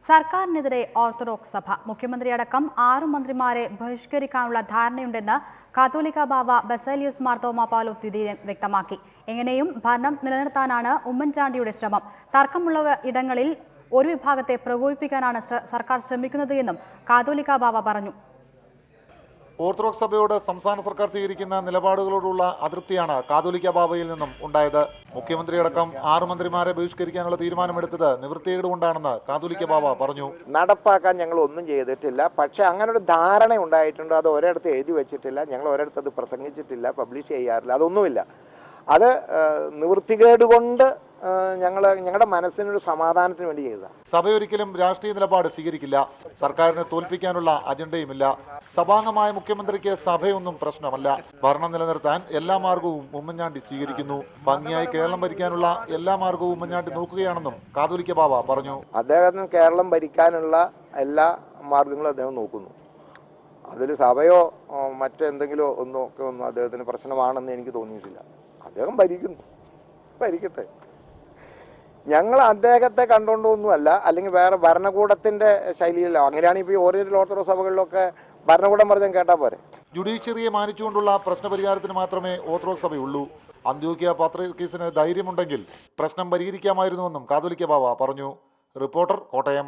സർക്കാരിനെതിരെ ഓർത്തഡോക്സ് സഭ. മുഖ്യമന്ത്രിയടക്കം 6 മന്ത്രിമാരെ ബഹിഷ്കരിക്കാനുള്ള ധാരണയുണ്ടെന്ന് കാത്തോലിക്ക ബാവ ബസേലിയോസ് മാർത്തോമാ പൗലോസ് ദ്വിതീയൻ വ്യക്തമാക്കി. എങ്ങനെയും ഭരണം നിലനിർത്താനാണ് ഉമ്മൻചാണ്ടിയുടെ ശ്രമം. തർക്കമുള്ള ഇടങ്ങളിൽ ഒരു വിഭാഗത്തെ പ്രകോപിപ്പിക്കാനാണ് സർക്കാർ ശ്രമിക്കുന്നത് എന്നും കാത്തോലിക്ക ബാവ പറഞ്ഞു. ഓർത്തഡോക്സ് സഭയോട് സംസ്ഥാന സർക്കാർ സ്വീകരിക്കുന്ന നിലപാടുകളോടുള്ള അതൃപ്തിയാണ് കാതോലിക്ക ബാവയിൽ നിന്നും ഉണ്ടായത്. മുഖ്യമന്ത്രിയടക്കം 6 മന്ത്രിമാരെ ബഹിഷ്കരിക്കാനുള്ള തീരുമാനമെടുത്തത് നിവൃത്തികേട് കൊണ്ടാണെന്ന് കാതോലിക്ക ബാവ പറഞ്ഞു. നടപ്പാക്കാൻ ഞങ്ങൾ ഒന്നും ചെയ്തിട്ടില്ല. പക്ഷേ അങ്ങനെ ഒരു ധാരണ ഉണ്ടായിട്ടുണ്ട്. അത് ഒരിടത്ത് എഴുതി വെച്ചിട്ടില്ല, ഞങ്ങൾ ഒരിടത്ത് അത് പ്രസംഗിച്ചിട്ടില്ല, പബ്ലിഷ് ചെയ്യാറില്ല, അതൊന്നുമില്ല. അത് നിവൃത്തികേട് കൊണ്ട് ഞങ്ങളുടെ മനസ്സിനൊരു സമാധാനത്തിന് വേണ്ടി ചെയ്തതാണ്. സഭയൊരിക്കലും രാഷ്ട്രീയ നിലപാട് സ്വീകരിക്കില്ല. സർക്കാരിനെ തോൽപ്പിക്കാനുള്ള അജണ്ടയുമില്ല. സഭാംഗമായ മുഖ്യമന്ത്രിക്ക് സഭയൊന്നും പ്രശ്നമല്ല. ഭരണം നിലനിർത്താൻ എല്ലാ മാർഗവും ഉമ്മൻചാണ്ടി സ്വീകരിക്കുന്നു. ഭംഗിയായി കേരളം ഭരിക്കാനുള്ള എല്ലാ മാർഗവും ഉമ്മൻചാണ്ടി നോക്കുകയാണെന്നും കാതോലിക്ക ബാവ പറഞ്ഞു. അദ്ദേഹത്തിന് കേരളം ഭരിക്കാനുള്ള എല്ലാ മാർഗങ്ങളും അദ്ദേഹം നോക്കുന്നു. അതിൽ സഭയോ മറ്റെന്തെങ്കിലോ ഒന്നും അദ്ദേഹത്തിന് പ്രശ്നമാണെന്ന് എനിക്ക് തോന്നിയിട്ടില്ല. അദ്ദേഹം ഭരിക്കട്ടെ. ഞങ്ങൾ അദ്ദേഹത്തെ കണ്ടുകൊണ്ടൊന്നുമല്ല, അല്ലെങ്കിൽ വേറെ ഭരണകൂടത്തിന്റെ ശൈലിയിലോ. അങ്ങനെയാണ് ഇപ്പോൾ ഈ ഓറിയന്റൽ ഓർത്തഡോക്സ് സഭകളിലൊക്കെ ഭരണകൂടം പറഞ്ഞാൽ കേട്ടാൽ പോരെ. ജുഡീഷ്യറിയെ മാനിച്ചുകൊണ്ടുള്ള പ്രശ്നപരിഹാരത്തിന് മാത്രമേ ഓർത്തഡോക്സ് സഭയുള്ളൂ. അന്ത്യോക്യ പാത്രിയർക്കീസിന് ധൈര്യമുണ്ടെങ്കിൽ പ്രശ്നം പരിഹരിക്കാമായിരുന്നുവെന്നും കാതോലിക്ക ബാവ പറഞ്ഞു. റിപ്പോർട്ടർ, കോട്ടയം.